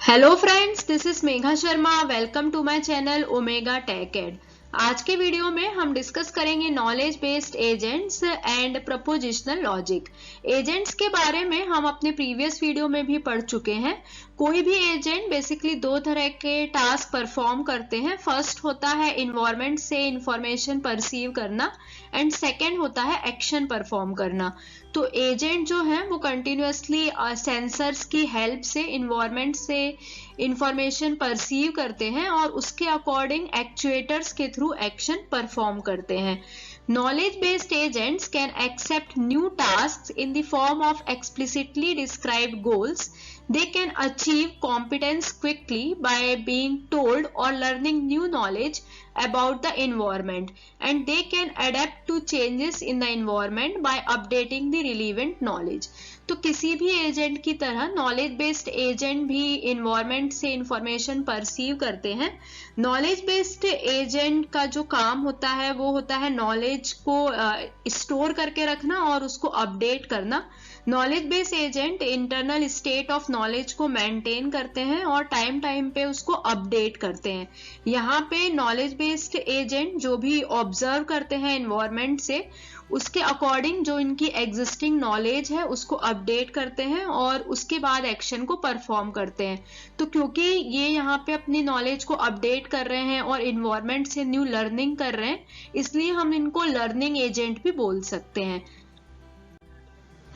Hello friends, this is Megha Sharma. Welcome to my channel omega tech ed. आज के video में हम डिस्कस करेंगे knowledge based agents and propositional logic. Agents के बारे में हम अपने प्रीवियस वीडियो में भी पढ़ चुके हैं। कोई भी एजेंट बेसिकली दो तरह के टास्क परफॉर्म करते हैं। फर्स्ट होता है इन्वायरमेंट से इंफॉर्मेशन परसीव करना एंड सेकेंड होता है एक्शन परफॉर्म करना। तो एजेंट जो है वो कंटिन्यूअसली सेंसर्स की हेल्प से इन्वायरमेंट से इंफॉर्मेशन परसीव करते हैं और उसके अकॉर्डिंग एक्चुएटर्स के थ्रू एक्शन परफॉर्म करते हैं। Knowledge based agents can accept new tasks in the form of explicitly described goals. They can achieve competence quickly by being told or learning new knowledge about the environment, and they can adapt to changes in the environment by updating the relevant knowledge. तो किसी भी agent की तरह knowledge based agent भी environment से information perceive करते हैं। Knowledge based agent का जो काम होता है वो होता है नॉलेज को स्टोर करके रखना और उसको अपडेट करना। Knowledge based agent internal state of knowledge को मेंटेन करते हैं और टाइम टाइम पे उसको अपडेट करते हैं। यहाँ पे नॉलेज बेस्ड एजेंट जो भी ऑब्जर्व करते हैं एनवायरनमेंट से उसके अकॉर्डिंग जो इनकी एग्जिस्टिंग नॉलेज है उसको अपडेट करते हैं और उसके बाद एक्शन को परफॉर्म करते हैं। तो क्योंकि ये यहाँ पे अपनी नॉलेज को अपडेट कर रहे हैं और इन्वायरमेंट से न्यू लर्निंग कर रहे हैं, इसलिए हम इनको लर्निंग एजेंट भी बोल सकते हैं।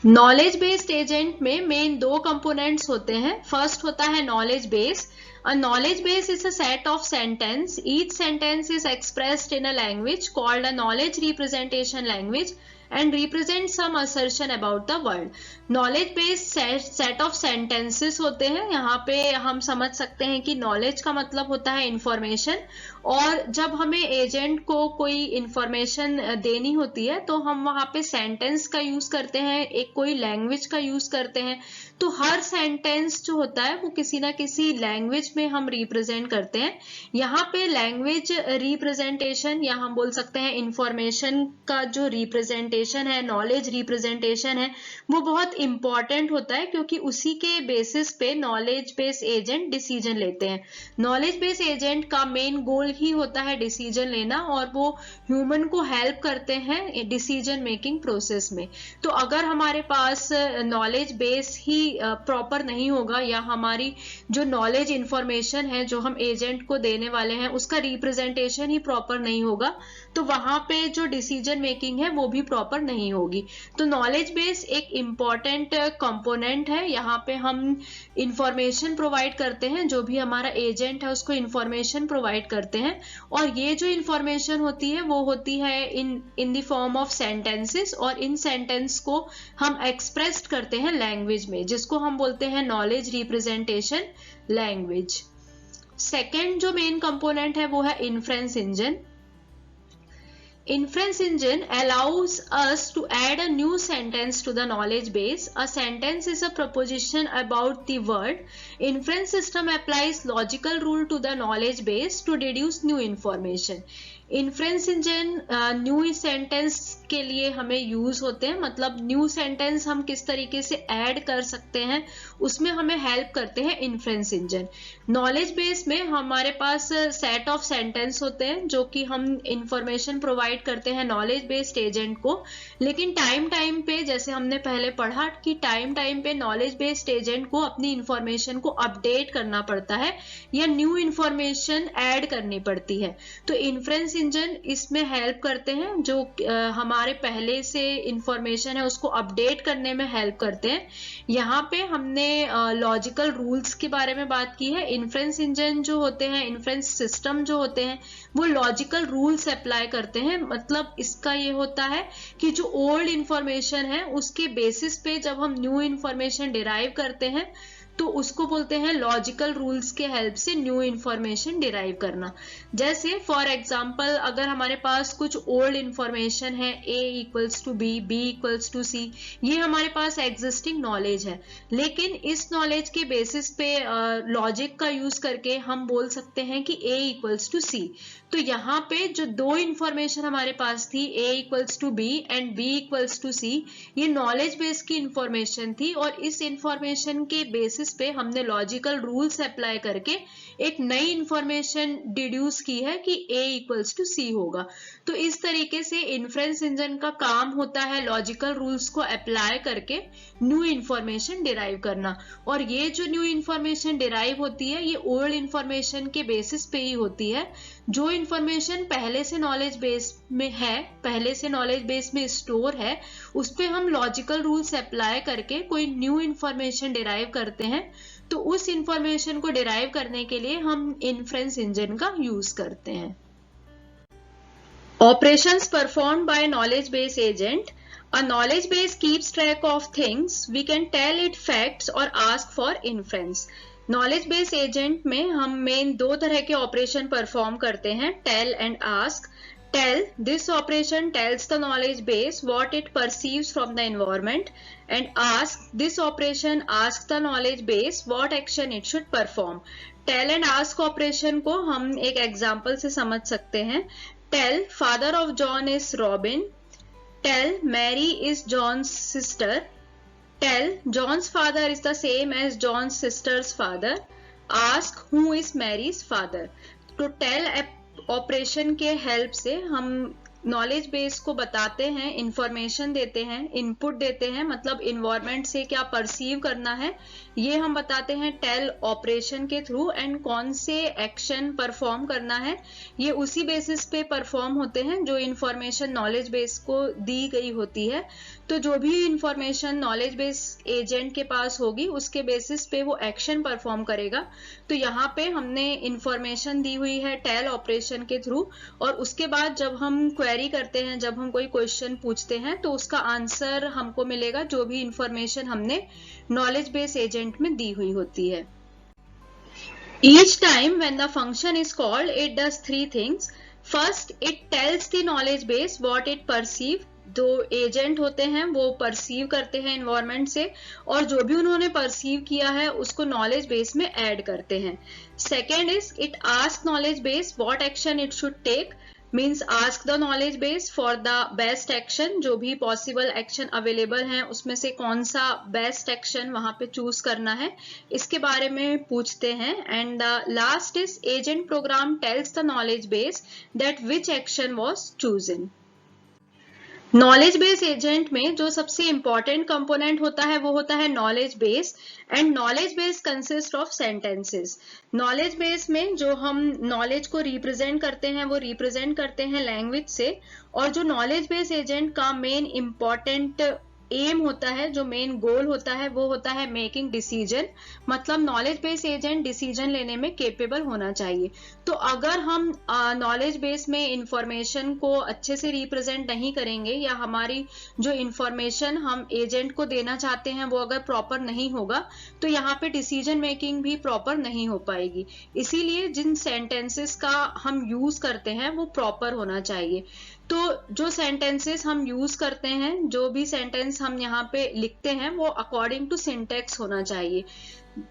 नॉलेज बेस्ड एजेंट में मेन दो कंपोनेंट्स होते हैं। फर्स्ट होता है knowledge base. A knowledge base is a set of sentence. Each sentence is expressed in a language called a knowledge representation language and represents some assertion about the world. Knowledge based set of sentences होते हैं। यहाँ पे हम समझ सकते हैं कि knowledge का मतलब होता है इंफॉर्मेशन, और जब हमें एजेंट को कोई इंफॉर्मेशन देनी होती है तो हम वहाँ पे सेंटेंस का यूज करते हैं, एक कोई लैंग्वेज का यूज करते हैं। तो हर सेंटेंस जो होता है वो किसी ना किसी लैंग्वेज में हम रिप्रेजेंट करते हैं। यहाँ पे लैंग्वेज रिप्रेजेंटेशन या हम बोल सकते हैं इंफॉर्मेशन का जो रिप्रेजेंटेशन है, नॉलेज रिप्रेजेंटेशन है, वो बहुत इंपॉर्टेंट होता है क्योंकि उसी के बेसिस पे नॉलेज बेस एजेंट डिसीजन लेते हैं। नॉलेज बेस एजेंट का मेन गोल ही होता है डिसीजन लेना और वो ह्यूमन को हेल्प करते हैं डिसीजन मेकिंग प्रोसेस में। तो अगर हमारे पास नॉलेज बेस ही प्रॉपर नहीं होगा या हमारी जो नॉलेज इंफॉर्मेशन है जो हम एजेंट को देने वाले हैं उसका रिप्रेजेंटेशन ही प्रॉपर नहीं होगा, तो वहां पे जो डिसीजन मेकिंग है वो भी प्रॉपर नहीं होगी। तो नॉलेज बेस एक इम्पॉर्टेंट कंपोनेंट है। यहाँ पे हम इंफॉर्मेशन प्रोवाइड करते हैं, जो भी हमारा एजेंट है उसको इंफॉर्मेशन प्रोवाइड करते हैं, और ये जो इंफॉर्मेशन होती है वो होती है in the form of sentences, और इन सेंटेंस को हम एक्सप्रेस करते हैं लैंग्वेज में, जिसको हम बोलते हैं नॉलेज रिप्रेजेंटेशन लैंग्वेज। सेकेंड जो मेन कंपोनेंट है वो है inference engine. Inference engine allows us to add a new sentence to the knowledge base. A sentence is a proposition about the word. Inference system applies logical rule to the knowledge base to deduce new information. Inference engine new sentence के लिए हमें use होते हैं, मतलब new sentence हम किस तरीके से ऐड कर सकते हैं उसमें हमें हेल्प करते हैं इन्फ्रेंस इंजन। नॉलेज बेस में हमारे पास सेट ऑफ सेंटेंस होते हैं जो कि हम इंफॉर्मेशन प्रोवाइड करते हैं नॉलेज बेस्ड एजेंट को, लेकिन टाइम टाइम पे जैसे हमने पहले पढ़ा कि टाइम टाइम पे नॉलेज बेस्ड एजेंट को अपनी इंफॉर्मेशन को अपडेट करना पड़ता है या न्यू इंफॉर्मेशन ऐड करनी पड़ती है। तो इन्फ्रेंस इंजन इसमें हेल्प करते हैं, जो हमारे पहले से इंफॉर्मेशन है उसको अपडेट करने में हेल्प करते हैं। यहाँ पे हमने लॉजिकल रूल्स के बारे में बात की है। इन्फ्रेंस इंजन जो होते हैं, इन्फ्रेंस सिस्टम जो होते हैं, वो लॉजिकल रूल्स अप्लाई करते हैं। मतलब इसका ये होता है कि जो ओल्ड इंफॉर्मेशन है उसके बेसिस पे जब हम न्यू इंफॉर्मेशन डिराइव करते हैं तो उसको बोलते हैं लॉजिकल रूल्स के हेल्प से न्यू इंफॉर्मेशन डिराइव करना। जैसे फॉर एग्जांपल अगर हमारे पास कुछ ओल्ड इंफॉर्मेशन है, A equals to B, B equals to C, ये हमारे पास एग्जिस्टिंग नॉलेज है, लेकिन इस नॉलेज के बेसिस पे लॉजिक का यूज करके हम बोल सकते हैं कि A इक्वल्स टू C। तो यहाँ पे जो दो इंफॉर्मेशन हमारे पास थी, A equals to B and B equals to C, ये नॉलेज बेस की इंफॉर्मेशन थी और इस इंफॉर्मेशन के बेसिस पे हमने लॉजिकल रूल्स अप्लाई करके एक नई इंफॉर्मेशन डिड्यूस की है कि A इक्वल्स टू सी होगा। तो इस तरीके से इन्फ्रेंस इंजन का काम होता है लॉजिकल रूल्स को अप्लाई करके न्यू इंफॉर्मेशन डिराइव करना, और ये जो न्यू इंफॉर्मेशन डिराइव होती है ये ओल्ड इंफॉर्मेशन के बेसिस पे ही होती है। जो इंफॉर्मेशन पहले से नॉलेज बेस में है, पहले से नॉलेज बेस में स्टोर है, उस पे हम लॉजिकल रूल्स अप्लाई करके कोई न्यू इंफॉर्मेशन डिराइव करते हैं। तो उस इंफॉर्मेशन को डिराइव करने के लिए हम इन्फ्रेंस इंजन का यूज करते हैं। Operations performed by knowledge base agent. A knowledge base keeps track of things. We can tell it facts or ask for inference. Knowledge base agent में हम मेन दो तरह के ऑपरेशन परफॉर्म करते हैं, tell and ask. Tell, this operation tells the knowledge base what it perceives from the environment, and ask, this operation asks the knowledge base what action it should perform. Tell and ask operation को हम एक example से समझ सकते हैं। Tell, father of John is Robin. Tell, Mary is John's sister. Tell, John's father is the same as John's sister's father. Ask, who is Mary's father. तो tell operation के help से हम नॉलेज बेस को बताते हैं, information देते हैं, input देते हैं, मतलब इन्वायरमेंट से क्या परसीव करना है ये हम बताते हैं टेल ऑपरेशन के थ्रू, एंड कौन से एक्शन परफॉर्म करना है ये उसी बेसिस पे परफॉर्म होते हैं जो इंफॉर्मेशन नॉलेज बेस को दी गई होती है। तो जो भी इंफॉर्मेशन नॉलेज बेस एजेंट के पास होगी उसके बेसिस पे वो एक्शन परफॉर्म करेगा। तो यहाँ पे हमने इंफॉर्मेशन दी हुई है टेल ऑपरेशन के थ्रू, और उसके बाद जब हम क्वेरी करते हैं, जब हम कोई क्वेश्चन पूछते हैं तो उसका आंसर हमको मिलेगा जो भी इंफॉर्मेशन हमने नॉलेज बेस एजेंट में दी हुई होती है। Each time when the function is called, it does three things. First, it tells the knowledge base what it perceives. जो एजेंट होते हैं वो परसीव करते हैं एनवायरनमेंट से, और जो भी उन्होंने परसीव किया है उसको नॉलेज बेस में ऐड करते हैं। Second is it ask knowledge base what action it should take, means ask the knowledge base for the best action, जो भी पॉसिबल एक्शन अवेलेबल हैं उसमें से कौन सा बेस्ट एक्शन वहां पे चूज करना है इसके बारे में पूछते हैं। And the last is agent program tells the knowledge base that which action was chosen. Knowledge base agent में जो सबसे इंपॉर्टेंट कंपोनेंट होता है वो होता है knowledge base, and knowledge base consist of sentences. Knowledge base में जो हम नॉलेज को रिप्रेजेंट करते हैं वो रिप्रेजेंट करते हैं लैंग्वेज से, और जो नॉलेज बेस एजेंट का मेन इंपॉर्टेंट एम होता है, जो मेन गोल होता है वो होता है मेकिंग डिसीजन, मतलब नॉलेज बेस एजेंट डिसीजन लेने में केपेबल होना चाहिए। तो अगर हम नॉलेज बेस में इंफॉर्मेशन को अच्छे से रिप्रेजेंट नहीं करेंगे, या हमारी जो इंफॉर्मेशन हम एजेंट को देना चाहते हैं वो अगर प्रॉपर नहीं होगा तो यहाँ पे डिसीजन मेकिंग भी प्रॉपर नहीं हो पाएगी। इसीलिए जिन सेंटेंसेस का हम यूज करते हैं वो प्रॉपर होना चाहिए। तो जो सेंटेंसेस हम यूज करते हैं, जो भी सेंटेंस हम यहाँ पे लिखते हैं वो अकॉर्डिंग टू सिंटेक्स होना चाहिए।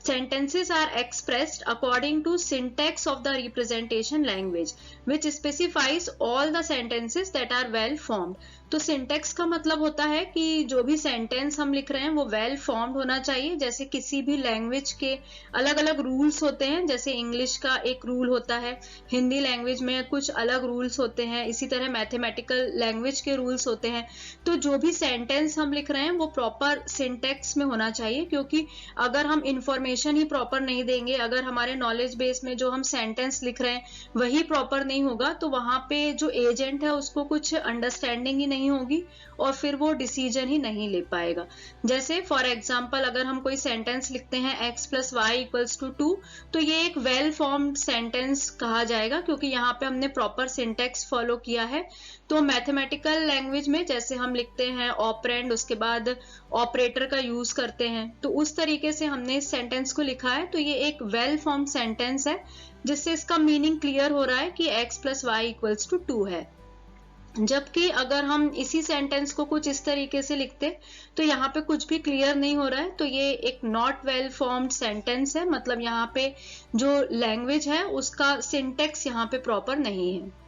Sentences are expressed according to syntax of the representation language, which specifies all the sentences that are well formed. तो सिंटेक्स का मतलब होता है कि जो भी सेंटेंस हम लिख रहे हैं वो वेल फॉर्म्ड होना चाहिए। जैसे किसी भी लैंग्वेज के अलग अलग रूल्स होते हैं, जैसे इंग्लिश का एक रूल होता है, हिंदी लैंग्वेज में कुछ अलग रूल्स होते हैं, इसी तरह मैथमेटिकल लैंग्वेज के रूल्स होते हैं। तो जो भी सेंटेंस हम लिख रहे हैं वो प्रॉपर सिंटेक्स में होना चाहिए, क्योंकि अगर हम इंफॉर्मेशन ही प्रॉपर नहीं देंगे, अगर हमारे नॉलेज बेस में जो हम सेंटेंस लिख रहे हैं वही प्रॉपर नहीं होगा तो वहां पे जो एजेंट है उसको कुछ अंडरस्टैंडिंग ही नहीं होगी और फिर वो डिसीजन ही नहीं ले पाएगा। जैसे फॉर एग्जांपल अगर हम कोई सेंटेंस लिखते हैं x + y = 2, तो ये एक वेल फॉर्म्ड सेंटेंस कहा जाएगा, क्योंकि यहाँ पे हमने प्रॉपर सिंटेक्स फॉलो किया है। तो मैथमेटिकल लैंग्वेज में जैसे हम लिखते हैं ऑपरेंड, उसके बाद ऑपरेटर का यूज करते हैं, तो उस तरीके से हमने इस सेंटेंस को लिखा है। तो ये एक वेल फॉर्म्ड सेंटेंस है जिससे इसका मीनिंग क्लियर हो रहा है कि x + y = 2 है। जबकि अगर हम इसी सेंटेंस को कुछ इस तरीके से लिखते तो यहाँ पे कुछ भी क्लियर नहीं हो रहा है, तो ये एक नॉट वेल फॉर्म्ड सेंटेंस है, मतलब यहाँ पे जो लैंग्वेज है उसका सिंटेक्स यहाँ पे प्रॉपर नहीं है।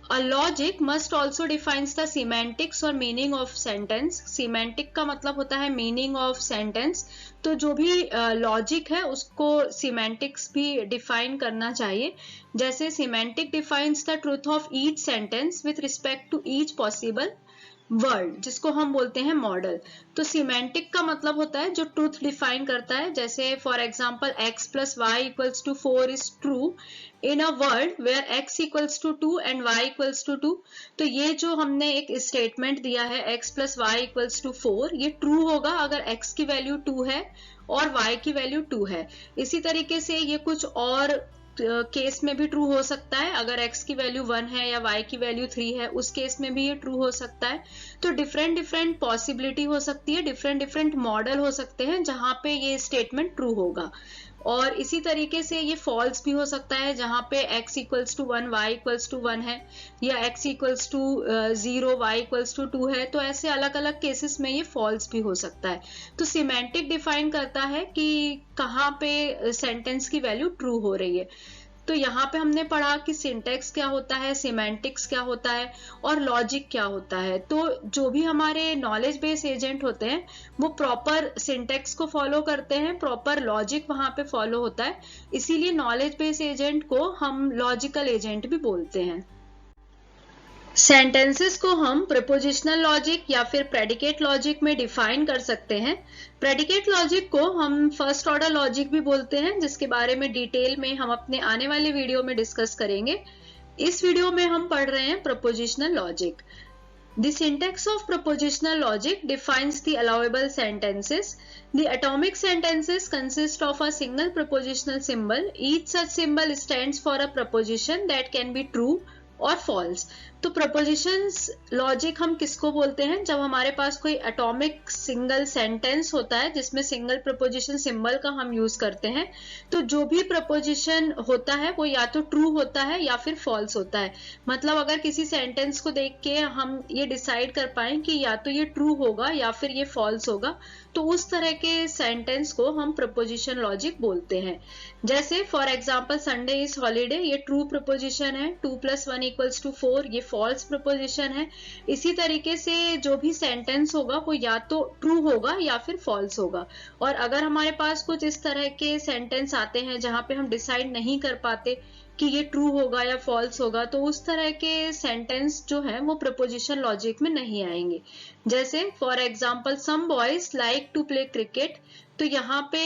A logic must also defines the semantics और meaning of sentence। semantic का मतलब होता है meaning of sentence, तो जो भी लॉजिक है उसको semantics भी डिफाइन करना चाहिए। जैसे semantic defines the truth of each sentence with respect to each possible word, जिसको हम बोलते हैं मॉडल। तो सिमेंटिक का मतलब होता है जो ट्रूथ डिफाइन करता है, जैसे for example x plus Y equals to 4 is true in a world where x equals to 2 and y equals to 2। तो ये जो हमने एक स्टेटमेंट दिया है x plus Y equals to 4, ये ट्रू होगा अगर x की वैल्यू 2 है और y की वैल्यू 2 है। इसी तरीके से ये कुछ और केस में भी ट्रू हो सकता है, अगर x की वैल्यू 1 है या y की वैल्यू 3 है उस केस में भी ये ट्रू हो सकता है। तो डिफरेंट पॉसिबिलिटी हो सकती है, डिफरेंट मॉडल हो सकते हैं जहां पे ये स्टेटमेंट ट्रू होगा। और इसी तरीके से ये फॉल्स भी हो सकता है जहां पे x equals to 1 y equals to 1 है, या x equals to 0 y equals to 2 है। तो ऐसे अलग अलग केसेस में ये फॉल्स भी हो सकता है। तो सिमेंटिक डिफाइन करता है कि कहाँ पे सेंटेंस की वैल्यू ट्रू हो रही है। तो यहाँ पे हमने पढ़ा कि सिंटेक्स क्या होता है, सिमेंटिक्स क्या होता है और लॉजिक क्या होता है। तो जो भी हमारे नॉलेज बेस एजेंट होते हैं वो प्रॉपर सिंटेक्स को फॉलो करते हैं, प्रॉपर लॉजिक वहां पे फॉलो होता है, इसीलिए नॉलेज बेस एजेंट को हम लॉजिकल एजेंट भी बोलते हैं। सेंटेंसेस को हम प्रीपोजिशनल लॉजिक या फिर प्रेडिकेट लॉजिक में डिफाइन कर सकते हैं। प्रेडिकेट लॉजिक को हम फर्स्ट ऑर्डर लॉजिक भी बोलते हैं, जिसके बारे में डिटेल में हम अपने आने वाले वीडियो में डिस्कस करेंगे। इस वीडियो में हम पढ़ रहे हैं prepositional logic. The syntax of propositional logic defines the allowable sentences. The atomic sentences consist of a single propositional symbol. Each such symbol stands for a proposition that can be true और false. तो propositions logic हम किसको बोलते हैं, जब हमारे पास कोई atomic single sentence होता है जिसमें सिंगल प्रपोजिशन सिंबल का हम यूज करते हैं। तो जो भी प्रपोजिशन होता है वो या तो ट्रू होता है या फिर फॉल्स होता है। मतलब अगर किसी सेंटेंस को देख के हम ये डिसाइड कर पाए कि या तो ये ट्रू होगा या फिर ये फॉल्स होगा, तो उस तरह के सेंटेंस को हम प्रपोजिशन लॉजिक बोलते हैं। जैसे for example Sunday is holiday, ये ट्रू प्रपोजिशन है। 2 + 1 = 4, ये फॉल्स प्रपोजिशन है। इसी तरीके से जो भी सेंटेंस होगा वो या तो ट्रू होगा या फिर फॉल्स होगा। और अगर हमारे पास कुछ इस तरह के सेंटेंस आते हैं जहां पे हम डिसाइड नहीं कर पाते कि ये ट्रू होगा या फॉल्स होगा, तो उस तरह के सेंटेंस जो है वो प्रपोजिशन लॉजिक में नहीं आएंगे। जैसे for example some boys like to play cricket, तो यहाँ पे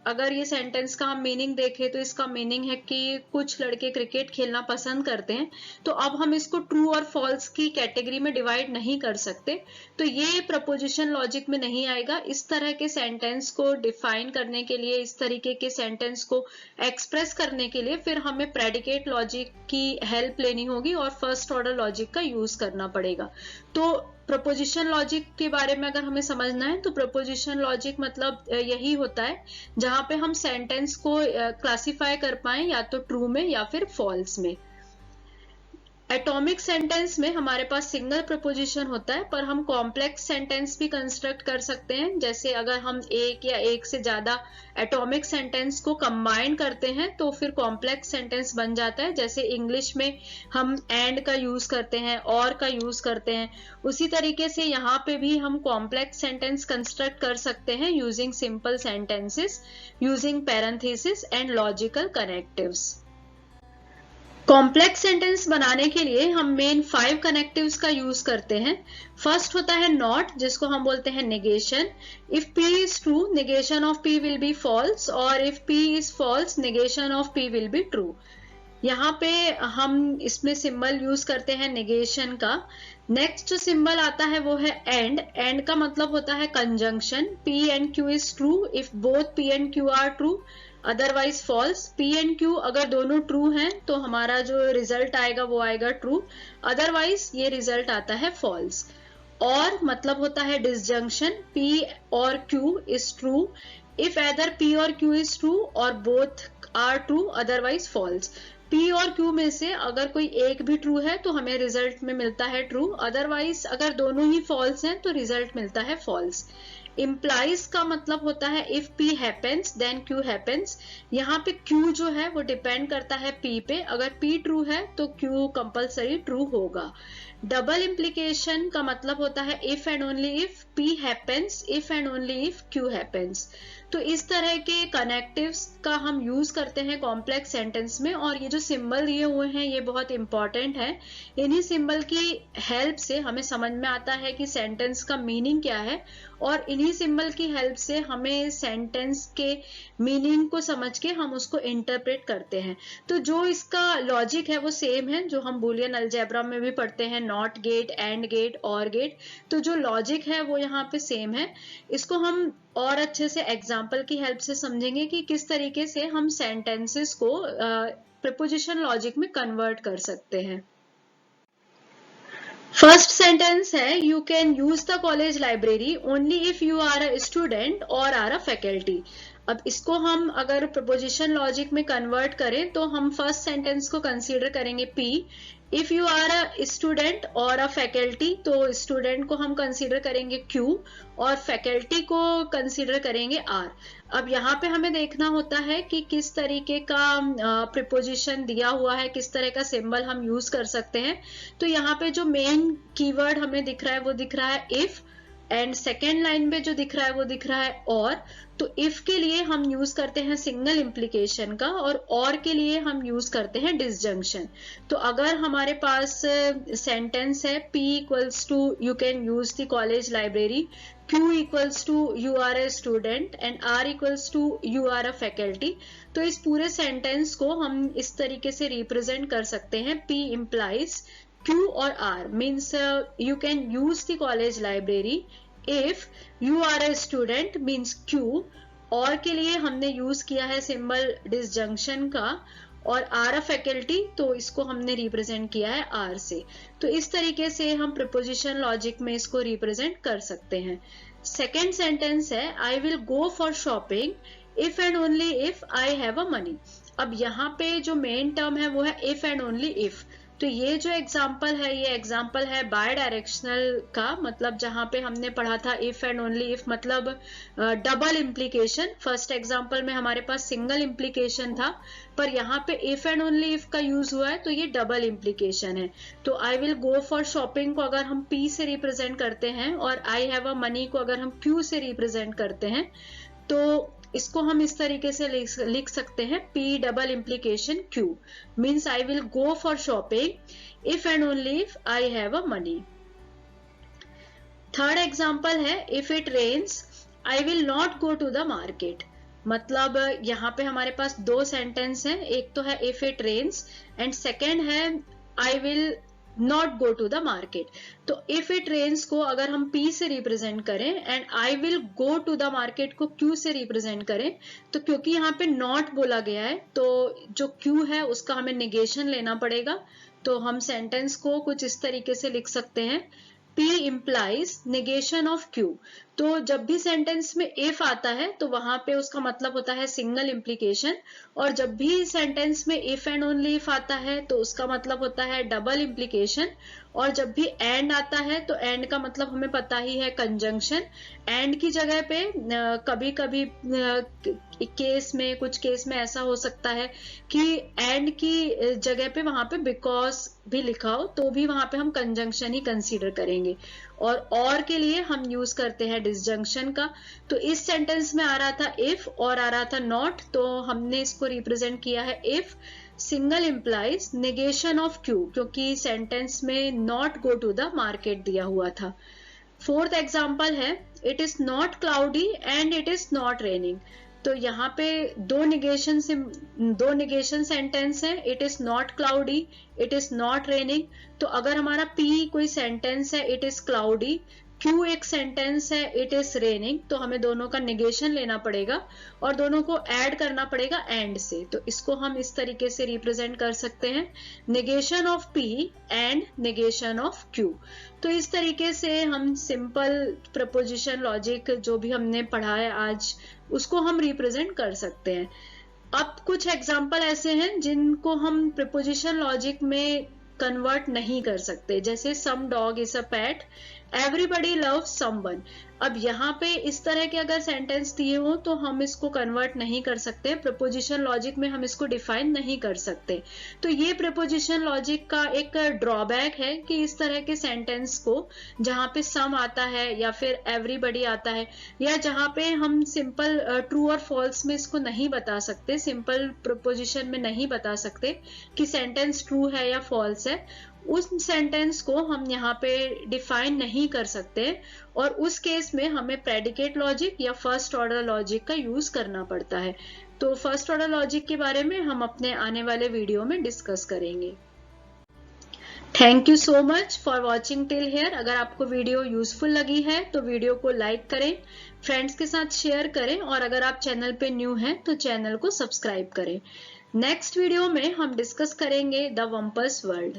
अगर ये सेंटेंस का हम मीनिंग देखें तो इसका मीनिंग है कि कुछ लड़के क्रिकेट खेलना पसंद करते हैं। तो अब हम इसको ट्रू और फॉल्स की कैटेगरी में डिवाइड नहीं कर सकते, तो ये प्रपोजिशन लॉजिक में नहीं आएगा। इस तरह के सेंटेंस को डिफाइन करने के लिए, इस तरीके के सेंटेंस को एक्सप्रेस करने के लिए फिर हमें प्रेडिकेट लॉजिक की हेल्प लेनी होगी और फर्स्ट ऑर्डर लॉजिक का यूज करना पड़ेगा। तो प्रपोजिशन लॉजिक के बारे में अगर हमें समझना है तो प्रपोजिशन लॉजिक मतलब यही होता है जहां पे हम सेंटेंस को क्लासिफाई कर पाए या तो ट्रू में या फिर फॉल्स में। एटॉमिक सेंटेंस में हमारे पास सिंगल प्रपोजिशन होता है, पर हम कॉम्प्लेक्स सेंटेंस भी कंस्ट्रक्ट कर सकते हैं। जैसे अगर हम एक या एक से ज्यादा एटॉमिक सेंटेंस को कंबाइन करते हैं तो फिर कॉम्प्लेक्स सेंटेंस बन जाता है। जैसे इंग्लिश में हम एंड का यूज करते हैं, और का यूज करते हैं, उसी तरीके से यहाँ पे भी हम कॉम्प्लेक्स सेंटेंस कंस्ट्रक्ट कर सकते हैं using simple sentences, using parenthesis and logical connectives. Complex sentence बनाने के लिए हम मेन 5 कनेक्टिव्स का यूज करते हैं। फर्स्ट होता है नॉट, जिसको हम बोलते हैं negation. If P is true, negation of P will be false, और if P is false, negation of P will be true. यहाँ पे हम इसमें सिंबल यूज करते हैं नेगेशन का। नेक्स्ट जो सिंबल आता है वो है एंड। एंड का मतलब होता है conjunction. P and Q is true if both P and Q are true, otherwise false. P and Q अगर दोनों ट्रू हैं तो हमारा जो रिजल्ट आएगा वो आएगा ट्रू, अदरवाइज ये रिजल्ट आता है फॉल्स। और मतलब होता है डिसजंक्शन। P और Q is true if either P और Q इज ट्रू और both are true, otherwise false. P और Q में से अगर कोई एक भी ट्रू है तो हमें रिजल्ट में मिलता है ट्रू, अदरवाइज अगर दोनों ही फॉल्स हैं तो रिजल्ट मिलता है फॉल्स। इम्प्लाइज का मतलब होता है if P happens then Q happens. यहाँ पे Q जो है वो डिपेंड करता है P पे, अगर P ट्रू है तो Q कंपलसरी ट्रू होगा। डबल इम्प्लीकेशन का मतलब होता है if and only if P happens, if and only if Q happens. तो इस तरह के कनेक्टिव्स का हम यूज करते हैं कॉम्प्लेक्स सेंटेंस में, और ये जो सिंबल दिए हुए हैं ये बहुत इंपॉर्टेंट है। इन्हीं सिंबल की हेल्प से हमें समझ में आता है कि सेंटेंस का मीनिंग क्या है, और इन्हीं सिंबल की हेल्प से हमें सेंटेंस के मीनिंग को समझ के हम उसको इंटरप्रेट करते हैं। तो जो इसका लॉजिक है वो सेम है जो हम बूलियन अलजेब्रा में भी पढ़ते हैं, नॉट गेट, एंड गेट, और गेट। तो जो लॉजिक है वो यहाँ पे सेम है। इसको हम और अच्छे से एग्जाम्पल की हेल्प से समझेंगे कि किस तरीके से हम सेंटेंसेस को प्रीपोजिशन लॉजिक में कन्वर्ट कर सकते हैं। फर्स्ट सेंटेंस है you can use the college library only if you are a student और आर अ फैकल्टी। अब इसको हम अगर प्रीपोजिशन लॉजिक में कन्वर्ट करें तो हम फर्स्ट सेंटेंस को कंसीडर करेंगे P, if you are a student और अ फैकल्टी तो स्टूडेंट को हम कंसीडर करेंगे Q और फैकल्टी को कंसीडर करेंगे R। अब यहाँ पे हमें देखना होता है कि किस तरीके का प्रीपोजिशन दिया हुआ है, किस तरह का सिंबल हम यूज कर सकते हैं। तो यहाँ पे जो मेन कीवर्ड हमें दिख रहा है वो दिख रहा है इफ, एंड सेकेंड लाइन में जो दिख रहा है वो दिख रहा है और। तो इफ के लिए हम यूज करते हैं सिंगल इम्प्लीकेशन का, और के लिए हम यूज करते हैं डिसजंक्शन। तो अगर हमारे पास सेंटेंस है P equals to you can use the college library, Q equals to you are a student and R equals to you are a faculty, तो इस पूरे सेंटेंस को हम इस तरीके से रिप्रेजेंट कर सकते हैं P इम्प्लाइज Q और R means you can use the college library if you are a student means Q, और के लिए हमने यूज किया है सिंबल डिसजंक्शन का, और आर अ फैकल्टी तो इसको हमने रिप्रेजेंट किया है R से। तो इस तरीके से हम प्रीपोजिशन लॉजिक में इसको रिप्रेजेंट कर सकते हैं। सेकेंड सेंटेंस है I will go for shopping if and only if I have a money. अब यहाँ पे जो मेन टर्म है वो है इफ एंड ओनली इफ। तो ये जो एग्जाम्पल है ये एग्जाम्पल है बाय डायरेक्शनल का, मतलब जहां पे हमने पढ़ा था इफ एंड ओनली इफ मतलब डबल इम्प्लीकेशन। फर्स्ट एग्जाम्पल में हमारे पास सिंगल इम्प्लीकेशन था, पर यहाँ पे इफ एंड ओनली इफ का यूज हुआ है तो ये डबल इम्प्लीकेशन है। तो आई विल गो फॉर शॉपिंग को अगर हम P से रिप्रेजेंट करते हैं और आई हैव अ मनी को अगर हम Q से रिप्रेजेंट करते हैं तो इसको हम इस तरीके से लिख सकते हैं P double implication Q means I will go for shopping if and only if I have a money. Third example है if it rains I will not go to the market. मतलब यहाँ पे हमारे पास दो सेंटेंस हैं, एक तो है if it rains and second है I will not go to the market. तो इफ इट रेन्स को अगर हम P से रिप्रेजेंट करें and I will go to the market को Q से रिप्रेजेंट करें, तो क्योंकि यहाँ पे नॉट बोला गया है तो जो Q है उसका हमें नेगेशन लेना पड़ेगा। तो हम सेंटेंस को कुछ इस तरीके से लिख सकते हैं P implies negation of Q। तो जब भी सेंटेंस में if आता है तो वहां पे उसका मतलब होता है सिंगल इम्प्लीकेशन, और जब भी सेंटेंस में if and only if आता है तो उसका मतलब होता है डबल इम्प्लीकेशन, और जब भी एंड आता है तो एंड का मतलब हमें पता ही है कंजंक्शन। एंड की जगह पे कभी कभी केस में कुछ केस में ऐसा हो सकता है कि एंड की जगह पे वहां पे बिकॉज भी लिखा हो तो भी वहां पे हम कंजंक्शन ही कंसीडर करेंगे, और के लिए हम यूज करते हैं डिसजंक्शन का। तो इस सेंटेंस में आ रहा था इफ और आ रहा था नॉट, तो हमने इसको रिप्रेजेंट किया है if single implies negation of Q, क्योंकि सेंटेंस में not go to the market दिया हुआ था। फोर्थ एग्जाम्पल है it is not cloudy and it is not raining. तो यहाँ पे दो निगेशन सेंटेंस है, it is not cloudy, it is not raining. तो अगर हमारा P कोई सेंटेंस है इट इज क्लाउडी, Q एक सेंटेंस है इट इज रेनिंग, तो हमें दोनों का निगेशन लेना पड़ेगा और दोनों को ऐड करना पड़ेगा एंड से। तो इसको हम इस तरीके से रिप्रेजेंट कर सकते हैं negation of P and negation of Q। तो इस तरीके से हम सिंपल प्रपोजिशन लॉजिक जो भी हमने पढ़ा है आज उसको हम रिप्रेजेंट कर सकते हैं। अब कुछ एग्जाम्पल ऐसे हैं जिनको हम प्रीपोजिशन लॉजिक में कन्वर्ट नहीं कर सकते, जैसे some dog is a pet, everybody loves someone. अब यहाँ पे इस तरह के अगर सेंटेंस दिए हो तो हम इसको कन्वर्ट नहीं कर सकते, प्रीपोजिशन लॉजिक में हम इसको डिफाइन नहीं कर सकते। तो ये प्रीपोजिशन लॉजिक का एक ड्रॉबैक है कि इस तरह के सेंटेंस को जहाँ पे सम आता है या फिर एवरीबडी आता है, या जहाँ पे हम सिंपल ट्रू और फॉल्स में इसको नहीं बता सकते, सिंपल प्रीपोजिशन में नहीं बता सकते कि सेंटेंस ट्रू है या फॉल्स है, उस सेंटेंस को हम यहाँ पे डिफाइन नहीं कर सकते, और उस केस में हमें प्रेडिकेट लॉजिक या फर्स्ट ऑर्डर लॉजिक का यूज करना पड़ता है। तो फर्स्ट ऑर्डर लॉजिक के बारे में हम अपने आने वाले वीडियो में डिस्कस करेंगे। Thank you so much for watching till here. अगर आपको वीडियो यूजफुल लगी है तो वीडियो को लाइक करें, फ्रेंड्स के साथ शेयर करें, और अगर आप चैनल पे न्यू हैं तो चैनल को सब्सक्राइब करें। नेक्स्ट वीडियो में हम डिस्कस करेंगे द वम्पर्स वर्ल्ड।